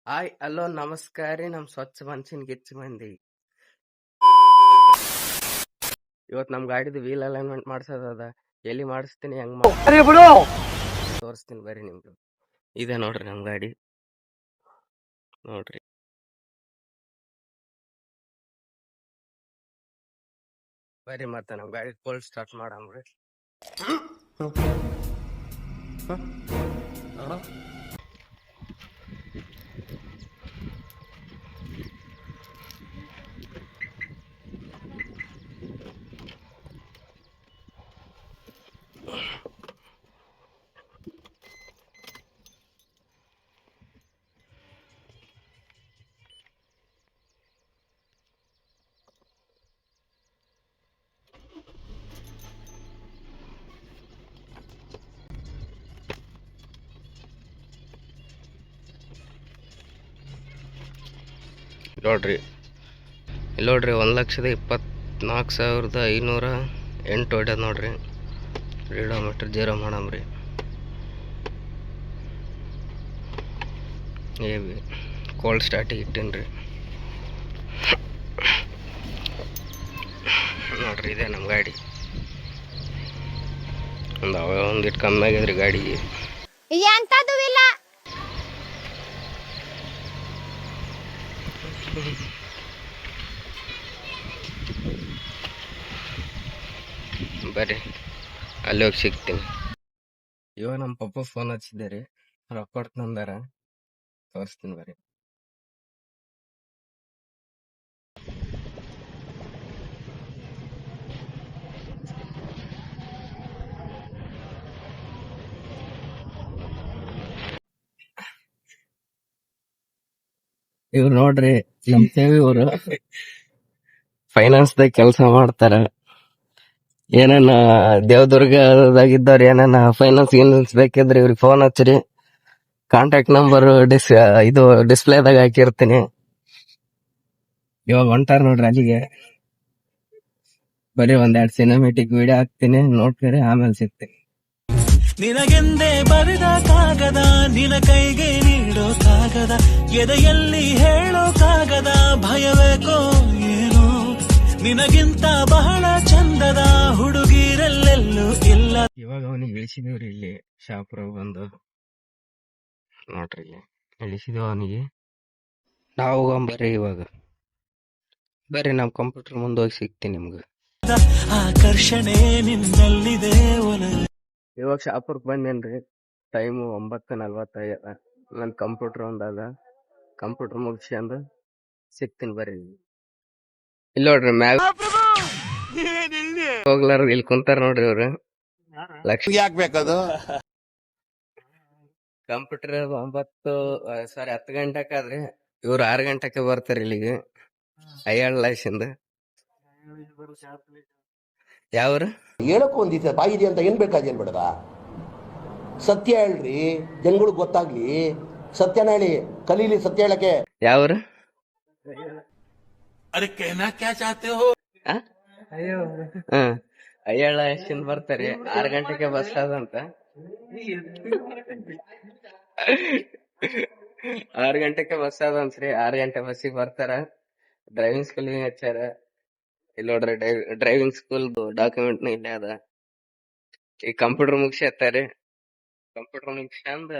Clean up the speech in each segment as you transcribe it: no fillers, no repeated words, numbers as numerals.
Hi hello ನಮಸ್ಕಾರ ರೀ. ನಮ್ಮ ಸ್ವಚ್ಛ ಮನುಷ್ಯನ್ ಗಿಚ್ಚ ಮಂದಿ ಇವತ್ತು ನಮ್ಮ ಗಾಡಿದು ವೀಲ್ ಅಲೈನ್ಮೆಂಟ್ ಮಾಡ್ಸೋದದ. ಎಲ್ಲಿ ಮಾಡಿಸ್ತೀನಿ, ಹೆಂಗ್ ತೋರಿಸ್ತೀನಿ ಬರ್ರಿ ನಿಮ್ಗೆ. ಇದೆ ನೋಡ್ರಿ ನಮ್ಮ ಗಾಡಿ, ನೋಡ್ರಿ. ಬರ್ರಿ ಮತ್ತೆ ನಮ್ಮ ಗಾಡಿ ಕೋಲ್ಡ್ ಸ್ಟಾರ್ಟ್ ಮಾಡಮ್ರಿ. ನೋಡ್ರಿ ಇಲ್ಲಿ ನೋಡ್ರಿ, 1,24,508 ಹೊಡ್ಯದ ನೋಡ್ರಿ. ರೀಡೋಮೀಟರ್ ಜೀರೋ ಮಾಡಮ್ರಿ. AV cold ಸ್ಟಾರ್ಟಿಗೆ ಇಟ್ಟೀನ್ರಿ. ನೋಡ್ರಿ ಇದೆ ನಮ್ಮ ಗಾಡಿ. ಒಂದಿಟ್ಟು ಕಮ್ಮಿ ಆಗ್ಯದ್ರಿ ಗಾಡಿಗೆ. ಬರ್ರಿ ಅಲ್ಲಿ ಹೋಗಿ ಸಿಗ್ತೀನಿ. ಇವಾಗ ನಮ್ಮ ಪಪ್ಪ ಫೋನ್ ಹಚ್ಚಿದ್ದೆ ರೀ, ರೊಕ್ಕ ಕೊಡ್ತಂದಾರ, ತೋರಿಸ್ತೀನಿ ಬರ್ರಿ. ಇವ್ರು ನೋಡ್ರಿ ನಮ್ ಸೇವಿ ಇವ್ರು ಫೈನಾನ್ಸ್ದಾಗ ಕೆಲಸ ಮಾಡ್ತಾರ. ಏನೇನ ದೇವದುರ್ಗದಾಗಿದ್ದವ್ರು ಏನೇನ ಫೈನಾನ್ಸ್ ಬೇಕಿದ್ರೆ ಇವ್ರಿಗೆ ಫೋನ್ ಹಚ್ಚ್ರಿ. ಕಾಂಟ್ಯಾಕ್ಟ್ ನಂಬರ್ ಇದು ಡಿಸ್ಪ್ಲೇದಾಗ ಹಾಕಿರ್ತೀನಿ. ಇವಾಗ ಹೊಂಟಾರ ನೋಡ್ರಿ ಅಲ್ಲಿಗೆ. ಬರೀ 1-2 ಸಿನಿಮೆಟಿಕ್ ವಿಡಿಯೋ ಹಾಕ್ತೀನಿ, ನೋಡ್ರಿ ಆಮೇಲೆ ಸಿಗ್ತೀನಿ. ನಿನಗೆಂದೇ ಬರೆದ ಕಾಗದ, ನಿನ ಕೈಗೆ ನೀಡೋ ಕಾಗದ, ಎದೆಯಲ್ಲಿ ಹೇಳೋ ಕಾಗದ, ಭಯವೇಕೋ ಏನೋ, ನಿನಗಿಂತ ಬಹಳ ಚಂದದ ಹುಡುಗಿರಲ್ಲೆಲ್ಲೂ ಇಲ್ಲ. ಇವಾಗ ಅವನಿಗೆ ಇಳಿಸಿದವ್ರಿ ಇಲ್ಲಿ ಶಾಪುರ ಬಂದು. ನೋಡ್ರಿ ಇಲ್ಲಿ ಇಳಿಸಿದವ ಅವನಿಗೆ. ನಾವು ಬರ್ರಿ ಇವಾಗ ಬರ್ರಿ, ನಮ್ಮ ಕಂಪ್ಯೂಟರ್ ಮುಂದೆ ಹೋಗಿ ಸಿಗ್ತೀನಿ ನಿಮ್ಗೆ. ಆಕರ್ಷಣೆ ನಿನ್ನಲ್ಲಿದೆ ಒಲವು. ಇವಾಗ ಶಾಪುರ್ಕ್ ಬಂದೇನ್ರಿ. ಟೈಮು 9:45. ನನ್ನ ಕಂಪ್ಯೂಟರ್ ಒಂದದ, ಕಂಪ್ಯೂಟರ್ ಮುಗಿಸ್ಕೊಂಡು ಸಿಗ್ತೀನಿ ಬರ್ರಿ. ಇಲ್ಲಿ ನೋಡ್ರಿ ಮ್ಯಾಗ ಹೋಗ್ಲಾರ ಇಲ್ಲಿ ಕುಂತಾರ ನೋಡ್ರಿ ಇವ್ರು. ಲಕ್ಷ್ಮಿ ಯಾಕ್ಬೇಕದು? ಕಂಪ್ಯೂಟರ್ 10 ಗಂಟೆಕಾದ್ರೆ ಇವ್ರು 6 ಗಂಟೆಗೆ ಬರ್ತಾರ ಇಲ್ಲಿಗೆ. ಅಯ್ಯಾಳ ಲೈಸಿಂದ ಯಾವ್ರು ಹೇಳಕ್ಕೂ ಒಂದಿತ್ತ ಬಾಯಿದೆ ಅಂತ ಏನ್ ಬೇಕಾದೇನ್ ಬೇಡದ? ಸತ್ಯ ಹೇಳ್ರಿ, ಜನಗಳಿಗೆ ಗೊತ್ತಾಗ್ಲಿ. ಸತ್ಯನ ಹೇಳಿ, ಕಲೀಲಿ ಸತ್ಯ ಹೇಳಕ್ಕೆ. ಯಾವ್ರು ಅಯ್ಯಾಳ ಲೈಸಿಂದ ಬರ್ತಾರೆ. 6 ಗಂಟೆಗೆ ಬಸ್ ಅದಂತ. 6 ಗಂಟೆಗೆ ಬಸ್ ಅದಂತ್ರಿ. 6 ಗಂಟೆ ಬಸ್ಸಿಗೆ ಬರ್ತಾರ. ಡ್ರೈವಿಂಗ್ ಸ್ಕೂಲಿಗೆ ಹಚ್ಚಾರ. ಇಲ್ಲಿ ನೋಡ್ರಿ ಡ್ರೈವಿಂಗ್ ಸ್ಕೂಲ್ ಡಾಕ್ಯುಮೆಂಟ್ ಇಲ್ಲೇ ಅದ. ಈ ಕಂಪ್ಯೂಟರ್ ಮುಗಿಸ್ತಾರೆ. ಕಂಪ್ಯೂಟರ್ ಮುಗಿಸ್ಕೊಂಡ್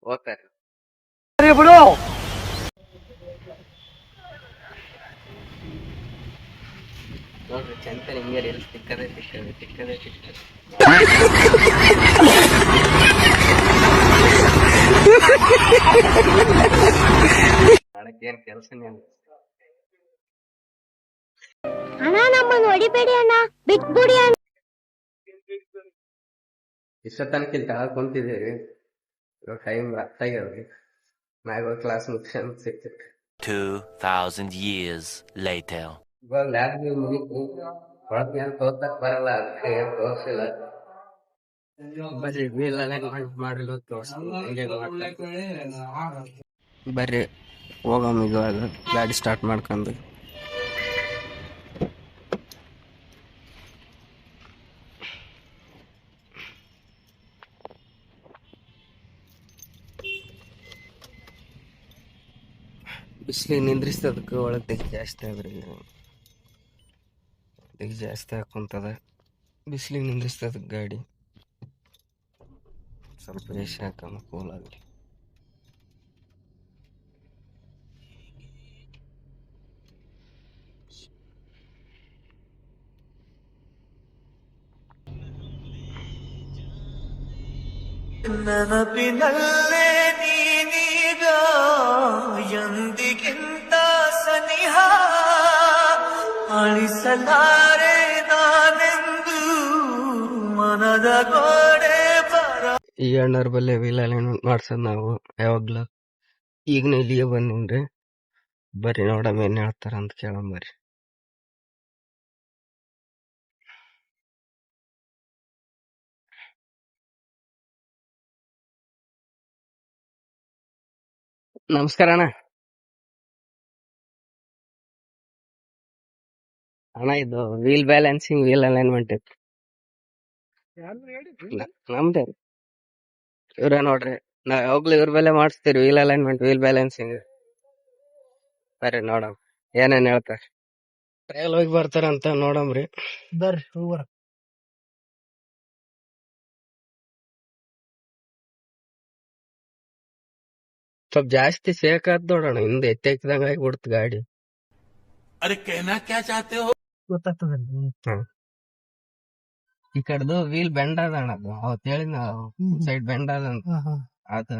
ಹೋಗ್ತಾರೆ. ನೋಡ್ರಿ ಚಂತ ಹಿಂಗೆ ರೀಲ್ಸ್ ತಿಕ್ಕದೆ ಮಾಡಕ್ಕೇನ್ ಕೆಲ್ಸನೇ ಅಲ್ಲ. ಅಣ್ಣ ನಮ್ಮನ್ನು ಹೊಡಿಬೇಡಿ ಅಣ್ಣ, ಬಿಟ್ಬಿಡಿ ಅಣ್ಣ. ಇಷ್ಟ ತನಕ ಇಲ್ಲಿ ಕೆಳಗ್ ಕುಂತಿದ್ದೀವಿ. ಇವಾಗ ಟೈಮ್ ಆಗ್ತಾಗ್ಯಾವ್ರಿ. ಮ್ಯಾಗ ಕ್ಲಾಸ್ ಮುಗಿಸ್ಕೊಂಡ್ ಸಿಗ್ತೈತಿ. 2000 years later. ಇವಾಗ ಲ್ಯಾಬ್ ಮುಗಿತು. ಒಳಗ್ ಏನ್ ತೋರ್ಸಕ್ ಬರಲ್ಲ, ಅದಕ್ಕೆ ಏನ್ ತೋರ್ಸಿಲ್ಲ. ಬರ್ರಿ ವೀಲ್ ಅಲೈನ್ಮೆಂಟ್ ಮಾಡಿಲ್ಲ ತೋರ್ಸ್ತೀನಿ. ಬರ್ರಿ ಹೋಗಮ್ಮ ಇವಾಗ ಗಾಡಿ ಸ್ಟಾರ್ಟ್ ಮಾಡ್ಕೊಂಡು. ಬಿಸಿಲಿಗೆ ನಿಂದ್ರಿಸ್ತದಕ್ಕೆ ಒಳಗೆ ದಿಗ್ ಜಾಸ್ತಿ ಆದ್ರಿ ದಿಗ್ ಜಾಸ್ತಿ ಹಾಕೊಂತದ ಬಿಸಿಲಿಗೆ ನಿಂದ್ರಿಸ್ತದಕ್ಕೆ ಗಾಡಿ ಸ್ವಲ್ಪ ರೇಷ್ ಹಾಕಮ್ಮ ಕೂಲ್ ಆಗಲಿ. ನೆನಪಿನಲ್ಲೇ ನೀನೀಗ ಎಂದಿಗಿಂತ ಸನಿಹ ಅಳಿಸಲಾರೆ ನಾನೆಂದು ಮನದ ಗೋಡೆ ಬರ. ಈ ಅಣ್ಣವ್ರ ಬಲ್ಲೆ ವೀಲ್ ಅಲೈನ್ಮೆಂಟ್ ಮಾಡ್ಸೋದು ನಾವು ಯಾವಾಗ್ಲೂ. ಈಗನೇ ಇಲ್ಲಿಗೆ ಬಂದಿನ್ರಿ, ಬರ್ರಿ ನೋಡಮ್ಮ ಏನ್ ಹೇಳ್ತಾರ ಅಂತ ಕೇಳಂಬರ್ರಿ. ನಮಸ್ಕಾರ ಅಣ್ಣ. ಅಣ್ಣ ಇದು ವೀಲ್ ಬ್ಯಾಲೆನ್ಸಿಂಗ್ ವೀಲ್ ಅಲೈನ್ಮೆಂಟ್ ಇತ್ತು ನಮ್ದೇ ರೀ. ಇವ್ರ ನೋಡ್ರಿ, ನಾವ್ ಯಾವಾಗ್ಲೂ ಇವ್ರ ಬೆಲೆ ಮಾಡಿಸ್ತೀರಿ ವೀಲ್ ಅಲೈನ್ಮೆಂಟ್ ವೀಲ್ ಬ್ಯಾಲೆನ್ಸಿಂಗ್. ಬರ್ರಿ ನೋಡಮ್ ಏನೇನ್ ಹೇಳ್ತಾರ. ಟ್ರಯಲ್ ಹೋಗಿ ಬರ್ತಾರಂತ ನೋಡಮ್ರಿ. ಬರ್ರಿ ಹೋಗ್ಬರ. ಸ್ವಲ್ಪ ಜಾಸ್ತಿ ಸೇಕ್ ಆದ್ ನೋಡೋಣ, ಹಿಂದೆ ಎತ್ತಿದಂಗ ಆಗಿಬಿಡ್ತು ಗಾಡಿ. ಅರೆ कहना क्या चाहते हो ಗೊತ್ತಾಗ್ತದಲ್ರಿ. ಈ ಕಡೆದು ವೀಲ್ ಬೆಂಡ್ ಅದ ಅಣ್ಣ, ಅದು ಅವತ್ ಹೇಳಿದ ಸೈಡ್ ಬೆಂಡ್ ಅದಂತ. ಅದ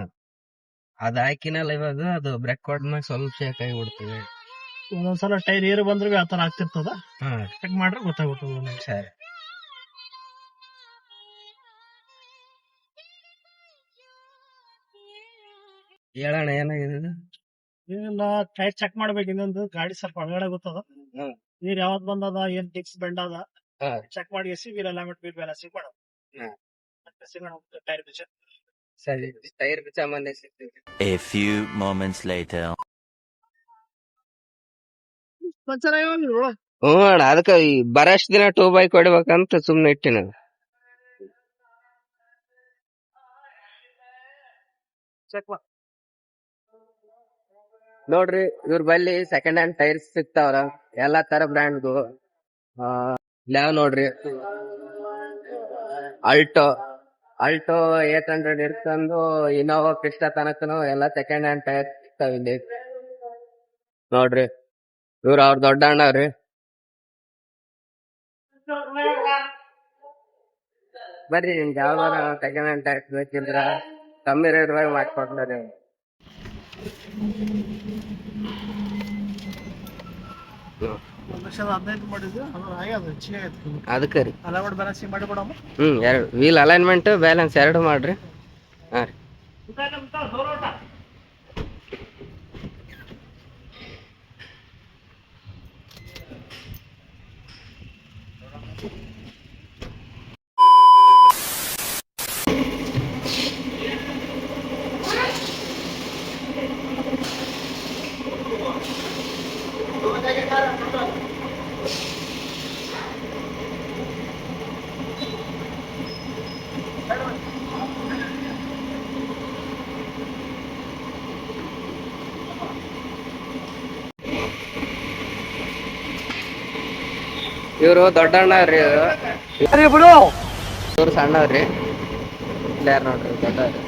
ಅದ್ ಹಾಕಿನಲ್ಲ ಇವಾಗ, ಅದು ಬ್ರೇಕ್ ಹೊಡ್ದ್ಮೇಲೆ ಸ್ವಲ್ಪ ಶೇಕ್ ಆಗಿಬಿಡ್ತದೆ. ಒಂದೊಂದ್ಸಲ ಟೈರ್ ಏರು ಬಂದ್ರೆ ಆತರ ಆಗ್ತಿರ್ತದ. ಹಾ ಚೆಕ್ ಮಾಡ್ರೆ ಗೊತ್ತಾಗ್ಬಿಡ್ತದ. ಸರಿ. ಹೇಳೋಣ ಏನಾಗಿದೆ ಇದು? ಏನಿಲ್ಲ, ಟೈರ್ ಚೆಕ್ ಮಾಡ್ಬೇಕು. ಇನ್ನೊಂದು ಗಾಡಿ ಸ್ವಲ್ಪ ಒಳಗಡೆ ಗೊತ್ತದ, ನೀರ್ ಯಾವ್ದ್ ಬಂದದ, ಏನ್ ಡಿಕ್ಸ್ ಬೆಂಡ್ ಅದ ಚೆಕ್ ಮಾಡಿ AC wheel alignment wheel balancing ಮಾಡೋದು. ಟೈರ್ ಬಿಚ್ಚ ಸರಿ, ಟೈರ್ ಬಿಚ್ಚ ಮೊನ್ನೆ ಸಿಗ್ತೀವಿ. A few moments later. ಹ್ಞೂ ಅಣ್ಣ, ಅದಕ್ಕ ಈ ಬರಷ್ಟ ದಿನ 2 ಬೈಕ್ ಹೊಡಿಬೇಕಂತ ಸುಮ್ನೆ ಇಟ್ಟಿನ. ನೋಡ್ರಿ, ಇವ್ರ ಬಲ್ಲಿ ಸೆಕೆಂಡ್ ಹ್ಯಾಂಡ್ ಟೈರ್ಸ್ ಸಿಗ್ತಾವ್ರ, ಎಲ್ಲಾ ತರ ಬ್ರ್ಯಾಂಡ್ದು. ಯಾವ ನೋಡ್ರಿ, ಅಲ್ಟೋ ಅಲ್ಟೋ 800 ಇಡ್ಕೊಂಡು ಇನೋವಾ ಕ್ರಿಸ್ಟಾ ತನಕನು ಎಲ್ಲಾ ಸೆಕೆಂಡ್ ಹ್ಯಾಂಡ್ ಟೈರ್ ಸಿಗ್ತಾವ ಇಲ್ಲಿ. ನೋಡ್ರಿ, ಇವ್ರ ಅವ್ರ ದೊಡ್ಡ ಅಣ್ಣವ್ರಿ. ಬರ್ರಿ, ನಿಮ್ಗೆ ಯಾವ್ದಾರ ಸೆಕೆಂಡ್ ಹ್ಯಾಂಡ್ ಟೈರ್ ಬೇಕಿದ್ರ ಕಮ್ಮಿ ರೇಟ್ ಮಾಡ್ಕೊಡ್ತಾರೆ. ಅದಕ್ಕೆ ರೀ ಅಲೈನ್ಮೆಂಟ್ ಬ್ಯಾಲೆನ್ಸಿಂಗ್ ಮಾಡಿ ಕೊಡಮ್ಮ. ಎರಡು ವೀಲ್ ಅಲೈನ್ಮೆಂಟ್ ಬ್ಯಾಲೆನ್ಸ್ ಎರಡು ಮಾಡ್ರಿ. ಹಾ ರೀ. ಇವ್ರು ದೊಡ್ಡಣ್ಣವ್ರಿ, ಇವ್ರು ಸಣ್ಣವ್ರಿ. ಇಲ್ಲ ಯಾರು ನೋಡ್ರಿ ದೊಡ್ಡವ್ರಿ.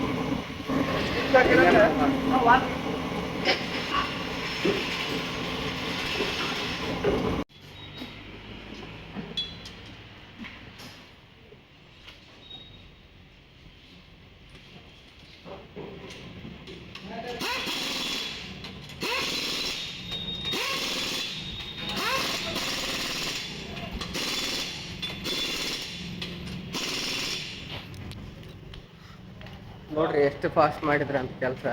ನೋಡ್ರಿ ಎಷ್ಟು ಫಾಸ್ಟ್ ಮಾಡಿದ್ರ ಅಂತ ಕೆಲಸ.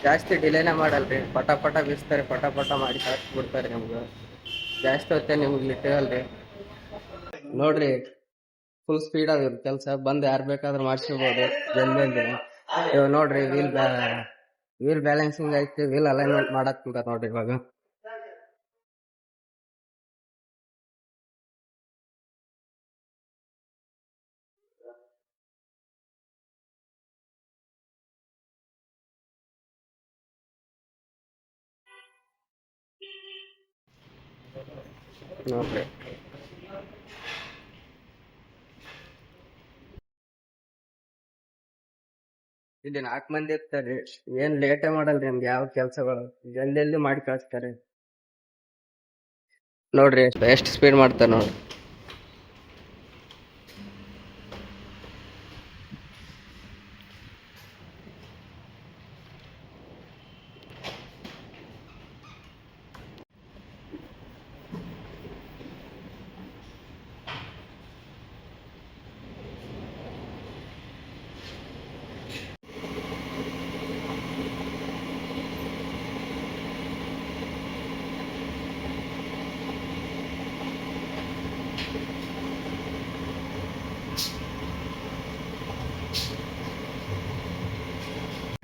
ಜಾಸ್ತಿ ಡಿಲೇನೇ ಮಾಡಲ್ರಿ, ಪಟ ಪಟ ಬೀಸ್ತಾರೆ, ಪಟ ಪಟ ಮಾಡಿ ಬಿಡ್ತಾರೆ. ನಿಮ್ಗೆ ಜಾಸ್ತಿ ಹೊತ್ತೆ ನಿಮ್ಗೆ ಲಿಟ್ಟಲ್ರಿ. ನೋಡ್ರಿ, ಫುಲ್ ಸ್ಪೀಡ್ ಅದ ಕೆಲಸ. ಬಂದ್ ಯಾರು ಬೇಕಾದ್ರೂ ಮಾಡ್ಸಿರ್ಬೋದು ಜಲ್ದಿ. ಇವಾಗ ನೋಡ್ರಿ, ವೀಲ್ ಬ್ಯಾಲೆನ್ಸಿಂಗ್ ಐತಿ, ವೀಲ್ ಅಲೈನ್ಮೆಂಟ್ ಮಾಡಕ್ ನೋಡ್ರಿ ಇವಾಗ. ನೋಡ್ರಿ ಇಲ್ಲಿ 4 ಮಂದಿ ಇರ್ತಾರೆ, ಏನ್ ಲೇಟೇ ಮಾಡಲ್ರಿ ನಮ್ಗೆ ಯಾವ ಕೆಲ್ಸಗಳು, ಜಲ್ದಿ ಮಾಡಿ ಕಳಿಸ್ತಾರೆ. ನೋಡ್ರಿ ಎಷ್ಟು ಸ್ಪೀಡ್ ಮಾಡ್ತಾರೆ ನೋಡ್ರಿ.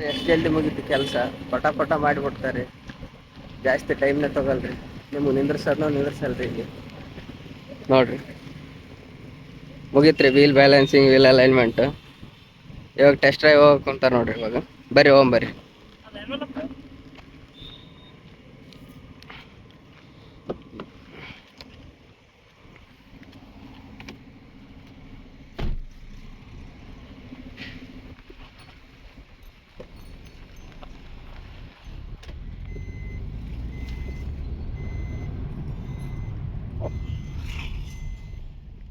ಎಷ್ಟು ಜಲ್ದಿ ಮುಗೀತು ಕೆಲಸ, ಪಟ ಪಟ ಮಾಡಿಬಿಡ್ತಾರೆ, ಜಾಸ್ತಿ ಟೈಮ್ನೇ ತಗೊಳ್ರಿ. ನಿಮ್ಗೆ ನಿಂದ್ರಸಲ್ರಿ ಇಲ್ಲಿ ನೋಡ್ರಿ. ಮುಗೀತ್ರಿ ವೀಲ್ ಬ್ಯಾಲೆನ್ಸಿಂಗ್, ವೀಲ್ ಅಲೈನ್ಮೆಂಟ್. ಇವಾಗ ಟೆಸ್ಟ್ ಡ್ರೈವ್ ಹೋಗಕ್ ಕುಂತಾರ ನೋಡ್ರಿ. ಇವಾಗ ಬರ್ರಿ ಬರ್ರಿ.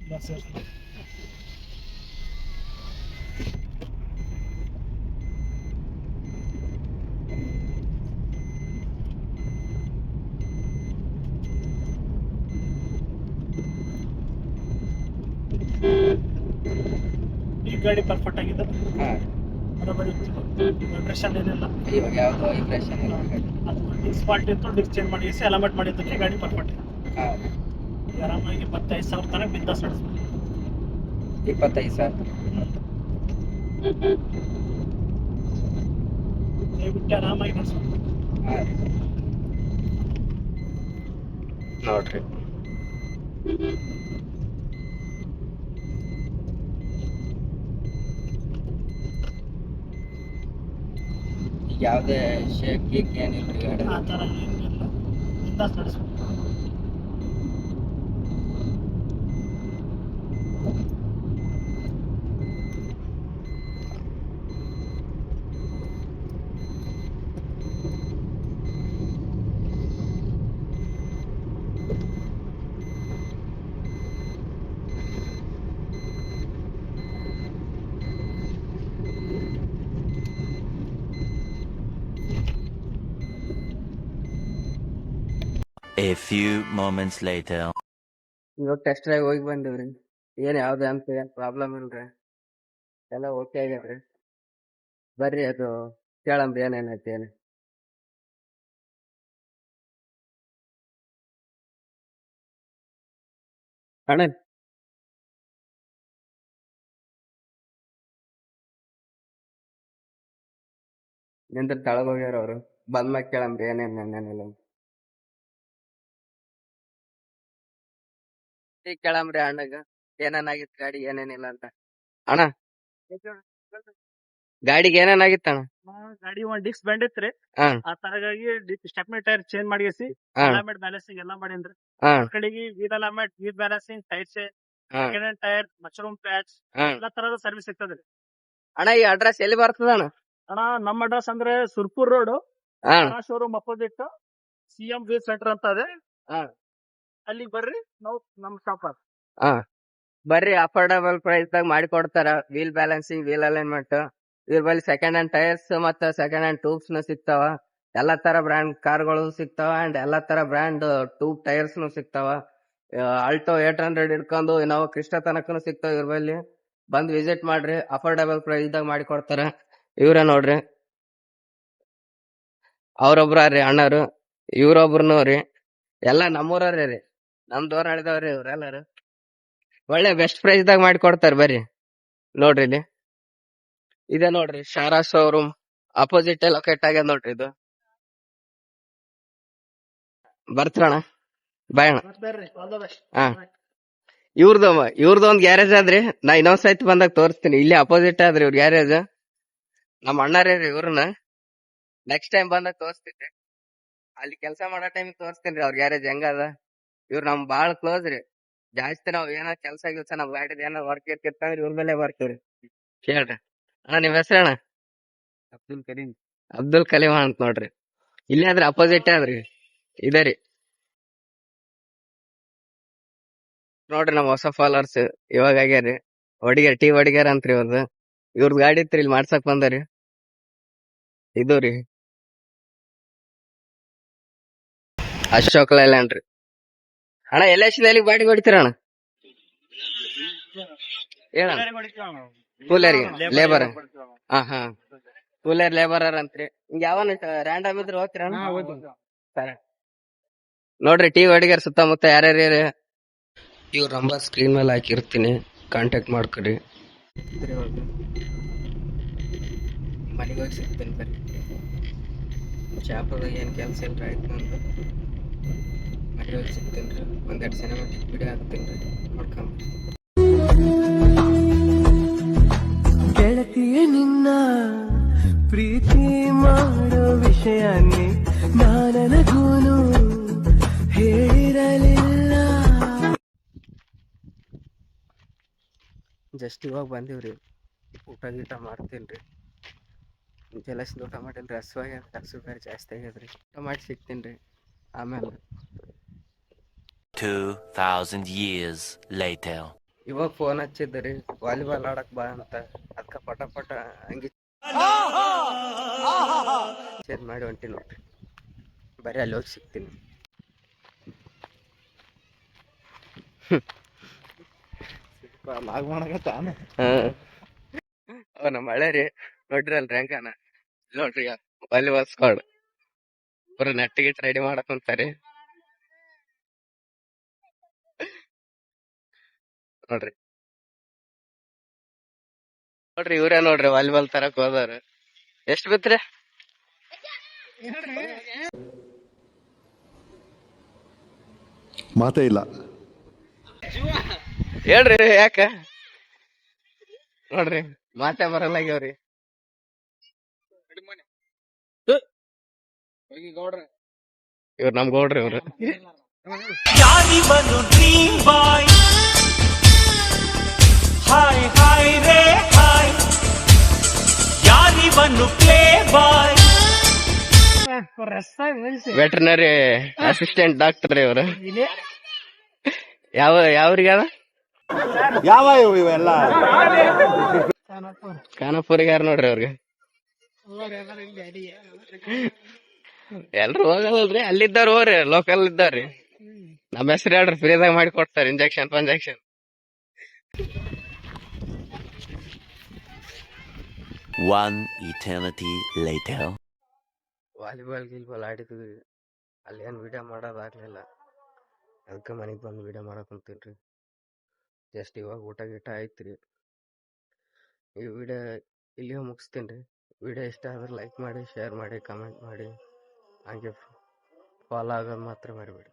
ಇಲ್ಲ ಸರ್. ಈ ಗಾಡಿ ಪರ್ಫೆಕ್ಟ್ ಆಗಿದೆ, ಬರೋಬ್ಬರಿ ವೈಬ್ರೇಷನ್ ಏನಿಲ್ಲ. ಇವಾಗ ಯಾವ್ದು ವೈಬ್ರೇಷನ್ ಇಲ್ಲ. ಅದು ಡಿಸ್ಕ್ ಫಾಲ್ಟ್ ಇತ್ತು, ಡಿಸ್ಕ್ ಚೇಂಜ್ ಮಾಡಿ ಅಲೈನ್ಮೆಂಟ್ ಮಾಡಿದ್ದಕ್ಕೆ ಗಾಡಿ ಪರ್ಫೆಕ್ಟ್ ಇದೆ. ಆರಾಮಾಗಿ 25,000 ತನಕ ಬಿಂದಾಸ್ ನಡೆಸ್ಬೋದು. 25,000 ದಯವಿಟ್ಟು ಆರಾಮಾಗಿ ನಡೆಸ್ಬೋದು ನೋಡ್ರಿ. ಯಾವ್ದೇ ಶೇಕ್ ಗೀಕ್ ಏನಿಲ್ರಿ ಗಾಡಿ. ಆ ಥರ ಏನಿಲ್ಲ, ಬಿಂದಾಸ್ ನಡೆಸ್ಬೋದು. A few moments later. ಇವಾಗ ಟೆಸ್ಟ್ ಡ್ರೈವ್ ಹೋಗಿ ಬಂದಿವ್ರಿ. ಏನ್ ಯಾವ್ದೇ ಅಂತ ಏನ್ ಪ್ರಾಬ್ಲಮ್ ಇಲ್ರಿ, ಎಲ್ಲ ಓಕೆ ಆಗ್ಯಾದ್ರಿ. ಬರ್ರಿ ಅದು ಕೇಳಂಬ್ರಿ ಏನೇನೈತಿ ಏನು. ಅಣ್ಣ ನಿಂದ್ರ ತಳಗ ಹೋಗ್ಯಾರ ಅವ್ರು, ಬಂದ್ಮ್ಯಾಗ ಕೇಳಂಬ್ರಿ ಏನೇನಿಲ್ಲ. ಈಗ ಕೇಳಂಬ್ರಿ ಅಣ್ಣಗ ಏನೇನಾಗಿತ್ತು ಗಾಡಿ ಏನೇನಿಲ್ಲ ಅಂತ. ಅಣ್ಣ ಗಾಡಿಗೆ ಏನೇನಾಗಿತ್ತು ಅಣ್ಣ? ಗಾಡಿ ಒಂದ್ ಡಿಸ್ಕ್ ಬೆಂಡ್ ಇತ್ರಿ, ಹಾ ಆ ತರಗಾಗಿ ಸ್ಟೆಪ್ನಿ ಟೈರ್ ಚೇಂಜ್ ಮಾಡಿಸಿ ಹಾ ಅಲೈನ್ಮೆಂಟ್ ಬ್ಯಾಲೆನ್ಸಿಂಗ್ ಎಲ್ಲ ಮಾಡಿನ್ರಿ. ಹಾ ಕಡೆಗೆ wheel alignment, wheel balancing, tyre change, ಹಾ ಸೆಕೆಂಡ್ ಟೈರ್, ಮಶ್ರೂಮ್ ಪ್ಯಾಚ್, ಹಾ ಎಲ್ಲಾ ತರದ ಸರ್ವಿಸ್ ಸಿಗ್ತದ್ರಿ. ಅಣ್ಣ ಈ ಅಡ್ರೆಸ್ ಎಲ್ಲಿ ಬರ್ತದ ಅಣ್ಣ? ಅಣ್ಣ ನಮ್ಮ ಅಡ್ರೆಸ್ ಅಂದ್ರೆ ಸುರ್ಪುರ್ ರೋಡ್ ಹಾ showroom opposite CM wheel centre ಅಂತ ಇದೆ. ಹಾ ಅಲ್ಲಿಗೆ ಬರ್ರಿ, ನಾವು ನಮ್ ಶಾಪ್. ಹಾ ಬರ್ರಿ, ಅಫೋರ್ಡಬಲ್ ಪ್ರೈಸ್ ದಾಗ ಮಾಡಿ ಕೊಡ್ತಾರ. ವೀಲ್ ಬ್ಯಾಲೆನ್ಸಿಂಗ್, ವೀಲ್ ಅಲೈನ್ಮೆಂಟ್, ಇವ್ರ ಬಳಿ ಸೆಕೆಂಡ್ ಹ್ಯಾಂಡ್ ಟೈರ್ಸ್ ಮತ್ತೆ ಸೆಕೆಂಡ್ ಹ್ಯಾಂಡ್ ಟ್ಯೂಬ್ಸ್ ನು ಸಿಗ್ತಾವ. ಎಲ್ಲಾ ತರ ಬ್ರ್ಯಾಂಡ್ ಕಾರ್ಗಳು ಸಿಗ್ತಾವ ಅಂಡ್ ಎಲ್ಲಾ ತರ ಬ್ರ್ಯಾಂಡ್ ಟ್ಯೂಬ್ ಟೈರ್ಸ್ ನು ಸಿಗ್ತಾವ. ಆಲ್ಟೋ 800 ಹಿಡ್ಕೊಂಡು ಇನೋವಾ ಕ್ರಿಸ್ಟಾ ತನಕನು ಸಿಗ್ತಾವ ಇವ್ರ ಬಳಿ. ಬಂದ್ ವಿಸಿಟ್ ಮಾಡ್ರಿ, ಅಫೋರ್ಡಬಲ್ ಪ್ರೈಸ್ ದಾಗ ಮಾಡಿ ಕೊಡ್ತಾರ. ಇವ್ರ ನೋಡ್ರಿ, ಅವ್ರೊಬ್ರಿ ಅಣ್ಣರು, ಇವ್ರೊಬ್ರು ರೀ, ಎಲ್ಲಾ ನಮ್ಮೂರವ್ರಿ ರೀ, ನಮ್ ದೂರ ಹೇಳಿದವ್ರಿ ಇವ್ರೆಲ್ಲಾರು. ಒಳ್ಳೆ ಬೆಸ್ಟ್ ಪ್ರೈಸ್ ದಾಗ ಮಾಡಿ ಕೊಡ್ತಾರ. ಬರ್ರಿ ನೋಡ್ರಿ ಇಲ್ಲಿ ಇದೆ ನೋಡ್ರಿ, ಶಾರಾ ಶೋರೂಮ್ ಅಪೋಸಿಟ್ ಲೊಕೇಟ್ ಆಗ್ಯದ ನೋಡ್ರಿ ಇದು. ಬರ್ತ್ರಣ ಬಾಯ್ ಅಣ್ಣ. ಬರ್ರಿ, ಆಲ್ ದ ಬೆಸ್ಟ್. ಹಾ ಇವ್ರದ್ದು ಒಂದ್ ಗ್ಯಾರೇಜ್ ಆದ್ರಿ, ನಾ ಇನ್ನೊಂದ್ ಸೈತ್ ಬಂದಾಗ ತೋರಿಸ್ತೀನಿ. ಇಲ್ಲಿ ಅಪೋಸಿಟ್ ಆದ್ರಿ ಇವ್ರ ಗ್ಯಾರೇಜ್. ನಮ್ಮ ಅಣ್ಣರೇ ರೀ ಇವ್ರನ್ನ, ನೆಕ್ಸ್ಟ್ ಟೈಮ್ ಬಂದಾಗ ತೋರಿಸ್ತೀನಿ. ಅಲ್ಲಿ ಕೆಲಸ ಮಾಡೋ ಟೈಮ್ ತೋರಿಸ್ತೇನ್ರಿ ಅವ್ರ ಗ್ಯಾರೇಜ್ ಹೆಂಗದ. ಇವ್ರು ನಮ್ ಬಾಳ ಕ್ಲೋಸ್ ರೀ. ಜಾಸ್ತಿ ನಾವ್ ಏನೋ ಕೆಲ್ಸ ಗಿಲ್ಸ ನಾವ್ ಗಾಡಿದ ಏನೋ ವರ್ಕ್ ಇರ್ತಿರ್ತಂದ್ರ ಇವ್ರ ಮೇಲೆ ಬರ್ತೀವ್ರಿ. ಕೇಳ್ರಿ ಅಣ್ಣ, ನಿಮ್ ಹೆಸರಣ್ಣ? ಅಬ್ದುಲ್ ಕಲೀಮ್ ಅಂತ ನೋಡ್ರಿ. ಇಲ್ಲೇ ಆದ್ರೆ ಅಪೋಸಿಟ್ ಆದ್ರಿ. ಇದೆ ರೀ ನೋಡ್ರಿ ನಮ್ ಹೊಸ ಫಾಲೋವರ್ಸ್ ಇವಾಗ ಆಗ್ಯಾರಿ. ಹೊಡಿಗ್ಯಾರ ಟೀ ಹೊಡಿಗ್ಯಾರ ಅಂತ್ರಿ ಇವ್ರದ್ದು. ಇವ್ರದ್ ಗಾಡಿ ಇತ್ರಿ ಇಲ್ಲಿ ಮಾಡ್ಸಕ್ ಬಂದಾರಿ. ಇದು ರೀ ಅಶೋಕ್ ಲೈಲ್ಯಾಂಡ್ ರೀ. ಅಣ್ಣ ಎಲ್ಲಿ ಬಾಡಿಗೆ ಹೊಡಿತೀರ ಅಣ್ಣ? ಹೇಳ ಕೂಲರ್ಗೆ ಲೇಬರ್. ಹಾ ಕೂಲರ್ ಲೇಬರರ್ ಅಂತ್ರಿ. ಹಿಂಗ ಯಾವನ ರ್ಯಾಂಡಮ್ ಇದ್ರೆ ಹೋಗ್ತೀರ ಸರಿ ನೋಡ್ರಿ. ಟೀ ಹೊಡಿಗ್ಯಾರ ಸುತ್ತಮುತ್ತ ಯಾರ್ಯಾರ. ಇವ್ರ ನಂಬರ್ ಸ್ಕ್ರೀನ್ ಮೇಲೆ ಹಾಕಿರ್ತೀನಿ, ಕಾಂಟ್ಯಾಕ್ಟ್ ಮಾಡ್ಕೊರಿ. ಮನೆಗೆ ಹೋಗಿ ಸಿಗ್ತೀನಿ ಬರ್ರಿ. ಶಾಪುರದಾಗ ಏನು ಕೆಲಸ ಇಲ್ರಿ, ಆಯ್ತು ನಂದು. ಮನೆಗೆ ಹೋಗಿ ಸಿಗ್ತೀನಿ ರೀ. ಒಂದೆರಡು ಸಿನಿಮಾಟಿಕ್ ವಿಡಿಯೋ ಹಾಕ್ತೀನಿ ರೀ, ನೋಡ್ಕೊಂಬ. ಗೆಳತಿಯ ನಿನ್ನ ಪ್ರೀತಿ ಮಾಡೋ ವಿಷಯನೇ ನಾನನಗೂನು ಹೇಳಿರಲಿಲ್ಲ. ಜಸ್ಟ್ ಇವಾಗ ಬಂದೀವ್ರಿ. ಊಟ ಗೀಟ ಮಾಡ್ತೀನಿ. ಜಲಸಿಂದ ಊಟ ಮಾಡಿಲ್ರಿ, ಹಸು ಬೇರೆ ಜಾಸ್ತಿ ಆಗ್ಯದ್ರಿ. ಊಟ ಮಾಡಿ ಸಿಗ್ತೀನಿ ಆಮೇಲೆ. 2000 years later. ಇವಾಗ ಫೋನ್ ಹಚ್ಚಿದ್ರಿ ವಾಲಿಬಾಲ್ ಆಡಕ್ ಬಾ ಅಂತ. ಅದಕ್ಕ ಪಟ ಹಂಗಿ ಚೇಂಜ್ ಮಾಡಿ ಹೊಂಟಿ ನೋಡ್ರಿ. ಬರೀ ಅಲ್ಲಿ ಹೋಗಿ ಸಿಗ್ತೀನಿ. ನಮ್ಮ ಮಳೆ ರೀ ನೋಡ್ರಿ ಅಲ್ರಿ ಹೆಂಗಾನ. ನೋಡ್ರಿ ವಾಲಿಬಾಲ್ ಸ್ಕ್ವಾಡ್ ಬರೀ ನೆಟ್ ಗಿಟ್ ರೆಡಿ ಮಾಡಕ್ ಅಂತಾರೆ ನೋಡ್ರಿ. ಇವ್ರೇ ನೋಡ್ರಿ ವಾಲಿಬಾಲ್ ತರಕ್ ಹೋದಾರ. ಎಷ್ಟ್ ಬಿತ್ರಿ? ಮಾತೇ ಇಲ್ಲ. ಹೇಳ್ರಿ ಯಾಕ? ನೋಡ್ರಿ ಮಾತೇ ಬರಲ್ಲಾಗ್ಯವ್ರಿ. ಇವ್ರು ನಮ್ ಗೌಡ್ರಿ ಇವ್ರು. ಯಾರಿವನು ಡ್ರೀಮ್ ಬಾಯ್, ಹಾಯ್ ಹಾಯ್ ರೇ ಹಾಯ್. ಯಾರಿವನು playboy, veterinary assistant doctor ಇವ್ರು. ಯಾವ್ರಿಗೆ ಅದ? ಯಾವ ಇವೆಲ್ಲ ಖಾನಾಪುರಿಗೆ ಯಾರು ನೋಡ್ರಿ ಅವ್ರಿಗೆ. ಎಲ್ರು ಹೋಗಲ್ರಿ, ಅಲ್ಲಿದ್ದಾರ ಹೋಗ್ರಿ, ಲೋಕಲ್ ಇದ್ದಾರ್ರಿ. ನಮ್ಮ ಹೆಸರು ಹೇಳ್ರಿ, ಫ್ರೀದಾಗ ಮಾಡಿ ಕೊಡ್ತಾರೆ ಇಂಜೆಕ್ಷನ್ ಪಂಜೆಕ್ಷನ್. One eternity later. ವಾಲಿಬಾಲ್ ಆಡಿದ್ವಿ. ಅಲ್ಲೇನ್ ವಿಡಿಯೋ ಮಾಡೋದಾಗ್ಲಿಲ್ಲ, ಅದಕ್ಕೆ ಮನೆಗೆ ಬಂದು ವಿಡಿಯೋ ಮಾಡಕ್ ಕುಂತೀನಿ. ಜಸ್ಟ್ ಇವಾಗ ಊಟ ಗೀಟ ಆಯ್ತ್ರಿ. ಈ ವಿಡಿಯೋ ಇಲ್ಲಿಗೆ ಮುಗಿಸ್ತೀನಿ. ವಿಡಿಯೋ ಇಷ್ಟ ಆದ್ರೆ ಲೈಕ್ ಮಾಡಿ, ಶೇರ್ ಮಾಡಿ, ಕಮೆಂಟ್ ಮಾಡಿ, ಹಾಗೆ ಫಾಲೋ ಆಗೋದು ಮಾತ್ರ ಮರಿಬೇಡಿ.